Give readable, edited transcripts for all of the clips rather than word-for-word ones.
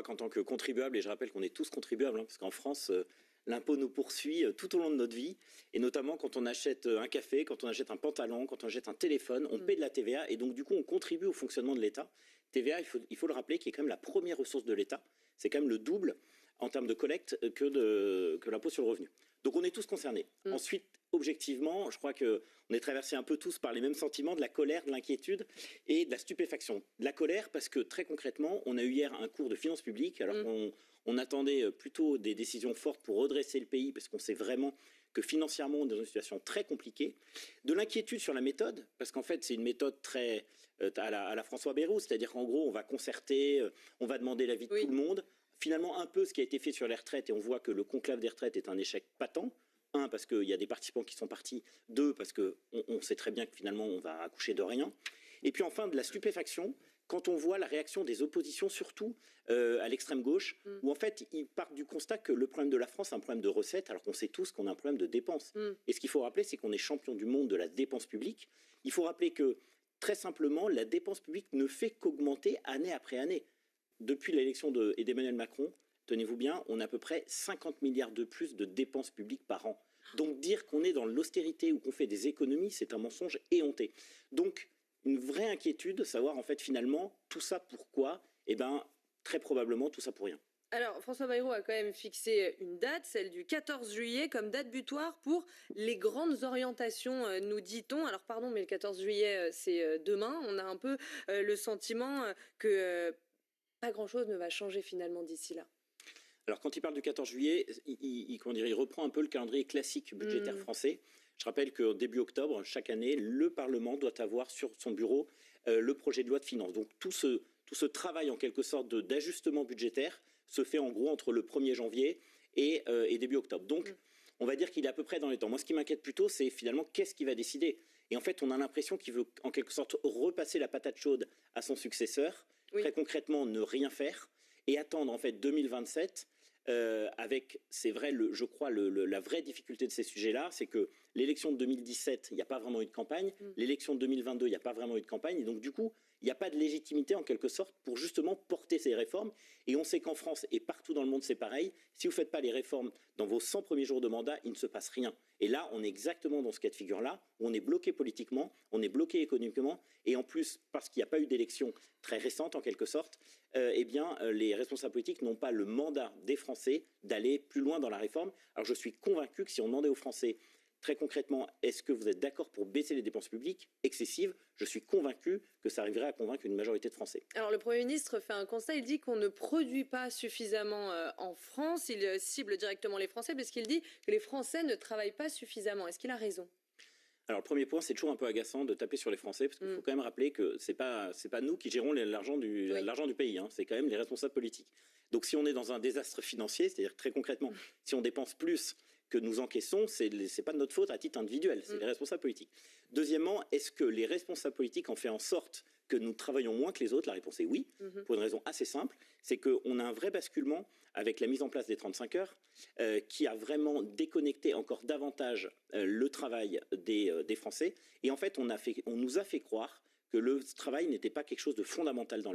qu'en tant que contribuable, et je rappelle qu'on est tous contribuables, parce qu'en France, l'impôt nous poursuit tout au long de notre vie, et notamment quand on achète un café, quand on achète un pantalon, quand on achète un téléphone, on paie de la TVA, et donc du coup on contribue au fonctionnement de l'État. TVA, il faut le rappeler, qui est quand même la première ressource de l'État, c'est quand même le double en termes de collecte que l'impôt sur le revenu. Donc on est tous concernés. Ensuite, objectivement, je crois qu'on est traversés un peu tous par les mêmes sentiments, de la colère, de l'inquiétude et de la stupéfaction. De la colère parce que très concrètement, on a eu hier un cours de finances publiques, alors qu'on attendait plutôt des décisions fortes pour redresser le pays, parce qu'on sait vraiment que financièrement, on est dans une situation très compliquée. De l'inquiétude sur la méthode, parce qu'en fait, c'est une méthode très à la François Bayrou, c'est-à-dire qu'en gros, on va concerter, on va demander l'avis de tout le monde. Finalement, un peu ce qui a été fait sur les retraites, et on voit que le conclave des retraites est un échec patent. Un, parce qu'il y a des participants qui sont partis. Deux, parce qu'on sait très bien que finalement, on va accoucher de rien. Et puis enfin, de la stupéfaction, quand on voit la réaction des oppositions, surtout à l'extrême gauche, où en fait, ils partent du constat que le problème de la France, c'est un problème de recettes, alors qu'on sait tous qu'on a un problème de dépenses. Et ce qu'il faut rappeler, c'est qu'on est champion du monde de la dépense publique. Il faut rappeler que, très simplement, la dépense publique ne fait qu'augmenter année après année. Depuis l'élection d'Emmanuel Macron, tenez-vous bien, on a à peu près 50 milliards de plus de dépenses publiques par an. Donc dire qu'on est dans l'austérité ou qu'on fait des économies, c'est un mensonge éhonté. Donc une vraie inquiétude, savoir en fait finalement tout ça pourquoi. Eh bien très probablement tout ça pour rien. Alors, François Bayrou a quand même fixé une date, celle du 14 juillet, comme date butoir pour les grandes orientations, nous dit-on. Alors, pardon, mais le 14 juillet, c'est demain. On a un peu le sentiment que pas grand-chose ne va changer finalement d'ici là. Alors, quand il parle du 14 juillet, il reprend un peu le calendrier classique budgétaire français. Je rappelle qu'au début octobre, chaque année, le Parlement doit avoir sur son bureau le projet de loi de finances. Donc, tout ce travail, en quelque sorte, d'ajustement budgétaire se fait en gros entre le 1er janvier et début octobre. Donc, on va dire qu'il est à peu près dans les temps. Moi, ce qui m'inquiète plutôt, c'est finalement qu'est-ce qu'il va décider. Et en fait, on a l'impression qu'il veut en quelque sorte repasser la patate chaude à son successeur, très concrètement ne rien faire, et attendre en fait 2027 avec, c'est vrai, je crois, la vraie difficulté de ces sujets-là, c'est que l'élection de 2017, il n'y a pas vraiment eu de campagne, l'élection de 2022, il n'y a pas vraiment eu de campagne, et donc du coup, il n'y a pas de légitimité en quelque sorte pour justement porter ces réformes. Et on sait qu'en France et partout dans le monde c'est pareil, si vous ne faites pas les réformes dans vos 100 premiers jours de mandat, il ne se passe rien. Et là, on est exactement dans ce cas de figure-là, où on est bloqué politiquement, on est bloqué économiquement, et en plus, parce qu'il n'y a pas eu d'élection très récente en quelque sorte, eh bien, les responsables politiques n'ont pas le mandat des Français d'aller plus loin dans la réforme. Alors je suis convaincu que si on demandait aux Français, très concrètement, est-ce que vous êtes d'accord pour baisser les dépenses publiques excessives? Je suis convaincu que ça arriverait à convaincre une majorité de Français. Alors le Premier ministre fait un constat, il dit qu'on ne produit pas suffisamment en France. Il cible directement les Français parce qu'il dit que les Français ne travaillent pas suffisamment. Est-ce qu'il a raison? Alors le premier point, c'est toujours un peu agaçant de taper sur les Français, parce qu'il faut quand même rappeler que c'est pas nous qui gérons l'argent du pays, hein, c'est quand même les responsables politiques. Donc si on est dans un désastre financier, c'est-à-dire très concrètement, si on dépense plus que nous encaissons, c'est pas de notre faute à titre individuel, c'est les responsables politiques. Deuxièmement, est-ce que les responsables politiques ont fait en sorte que nous travaillons moins que les autres? La réponse est oui, pour une raison assez simple, c'est qu'on a un vrai basculement avec la mise en place des 35 heures qui a vraiment déconnecté encore davantage le travail des Français. Et en fait, on nous a fait croire que le travail n'était pas quelque chose de fondamental dans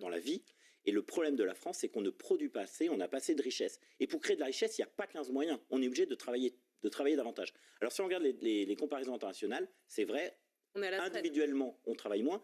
la vie. Et le problème de la France, c'est qu'on ne produit pas assez, on n'a pas assez de richesse. Et pour créer de la richesse, il n'y a pas 15 moyens. On est obligé de travailler davantage. Alors si on regarde les comparaisons internationales, c'est vrai, individuellement, on travaille moins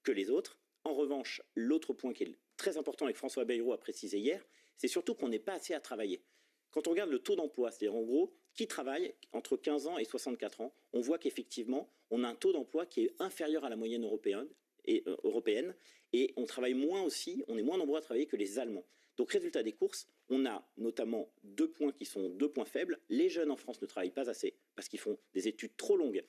que les autres. En revanche, l'autre point qui est très important et que François Bayrou a précisé hier, c'est surtout qu'on n'est pas assez à travailler. Quand on regarde le taux d'emploi, c'est-à-dire en gros, qui travaille entre 15 ans et 64 ans, on voit qu'effectivement, on a un taux d'emploi qui est inférieur à la moyenne européenne, et on travaille moins aussi, on est moins nombreux à travailler que les Allemands. Donc résultat des courses, on a notamment 2 points qui sont 2 points faibles. Les jeunes en France ne travaillent pas assez parce qu'ils font des études trop longues,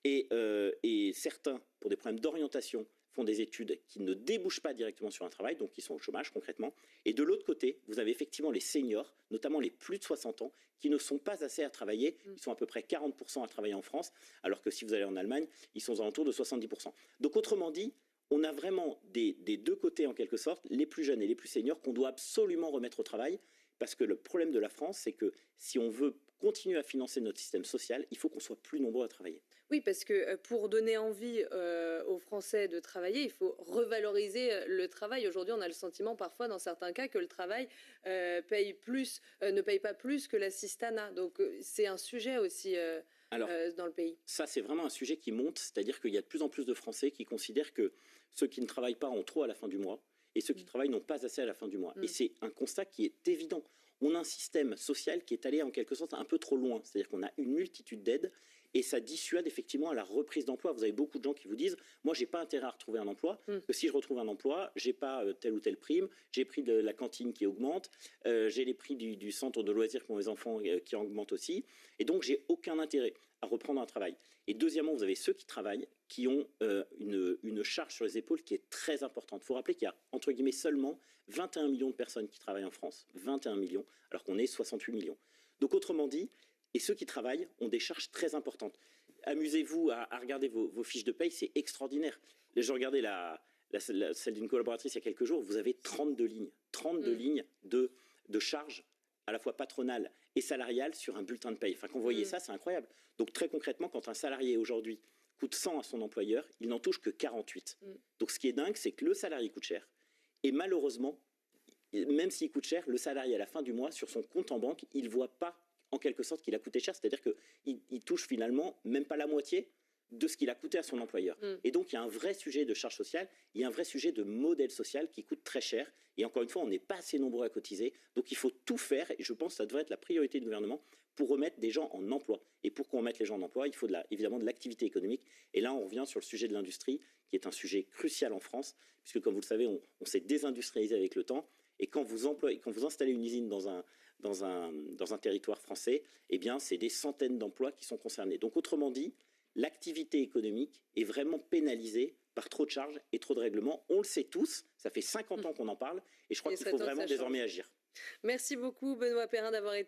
et certains, pour des problèmes d'orientation, font des études qui ne débouchent pas directement sur un travail, donc qui sont au chômage concrètement. Et de l'autre côté, vous avez effectivement les seniors, notamment les plus de 60 ans, qui ne sont pas assez à travailler. Ils sont à peu près 40% à travailler en France, alors que si vous allez en Allemagne, ils sont aux alentours de 70%. Donc autrement dit, on a vraiment des deux côtés en quelque sorte, les plus jeunes et les plus seniors, qu'on doit absolument remettre au travail, parce que le problème de la France, c'est que si on veut continuer à financer notre système social, il faut qu'on soit plus nombreux à travailler. Oui, parce que pour donner envie aux Français de travailler, il faut revaloriser le travail. Aujourd'hui, on a le sentiment parfois, dans certains cas, que le travail paye plus, ne paye pas plus que l'assistanat. Donc c'est un sujet aussi Alors, dans le pays. ça, c'est vraiment un sujet qui monte, c'est-à-dire qu'il y a de plus en plus de Français qui considèrent que ceux qui ne travaillent pas ont trop à la fin du mois et ceux qui travaillent n'ont pas assez à la fin du mois. Et c'est un constat qui est évident. On a un système social qui est allé en quelque sorte un peu trop loin, c'est-à-dire qu'on a une multitude d'aides et ça dissuade effectivement à la reprise d'emploi. Vous avez beaucoup de gens qui vous disent « moi, j'ai pas intérêt à retrouver un emploi, que si je retrouve un emploi, j'ai pas telle ou telle prime, j'ai pris de la cantine qui augmente, j'ai les prix du centre de loisirs pour mes enfants qui augmentent aussi, et donc j'ai aucun intérêt à reprendre un travail. » Et deuxièmement, vous avez ceux qui travaillent, qui ont une charge sur les épaules qui est très importante. Il faut rappeler qu'il y a, entre guillemets, seulement 21 millions de personnes qui travaillent en France. 21 millions, alors qu'on est 68 millions. Donc autrement dit, et ceux qui travaillent ont des charges très importantes. Amusez-vous à regarder vos fiches de paye, c'est extraordinaire. Je regardais celle d'une collaboratrice il y a quelques jours, vous avez 32 lignes. 32 lignes de charges à la fois patronales et salariales sur un bulletin de paye. Enfin, quand vous voyez ça, c'est incroyable. Donc très concrètement, quand un salarié aujourd'hui coûte 100 à son employeur, il n'en touche que 48. Donc ce qui est dingue, c'est que le salarié coûte cher. Et malheureusement, même s'il coûte cher, le salarié à la fin du mois, sur son compte en banque, il ne voit pas en quelque sorte qu'il a coûté cher. C'est-à-dire qu'il touche finalement même pas la moitié de ce qu'il a coûté à son employeur. Et donc il y a un vrai sujet de charge sociale, il y a un vrai sujet de modèle social qui coûte très cher. Et encore une fois, on n'est pas assez nombreux à cotiser. Donc il faut tout faire, et je pense que ça devrait être la priorité du gouvernement, pour remettre des gens en emploi. Et pour qu'on remette les gens en emploi, il faut évidemment de l'activité économique. Et là, on revient sur le sujet de l'industrie, qui est un sujet crucial en France, puisque comme vous le savez, on s'est désindustrialisé avec le temps. Et quand vous installez une usine dans un territoire français, eh bien, c'est des centaines d'emplois qui sont concernés. Donc autrement dit, l'activité économique est vraiment pénalisée par trop de charges et trop de règlements. On le sait tous, ça fait 50 ans qu'on en parle, et je crois qu'il faut vraiment désormais agir. Merci beaucoup Benoît Perrin d'avoir été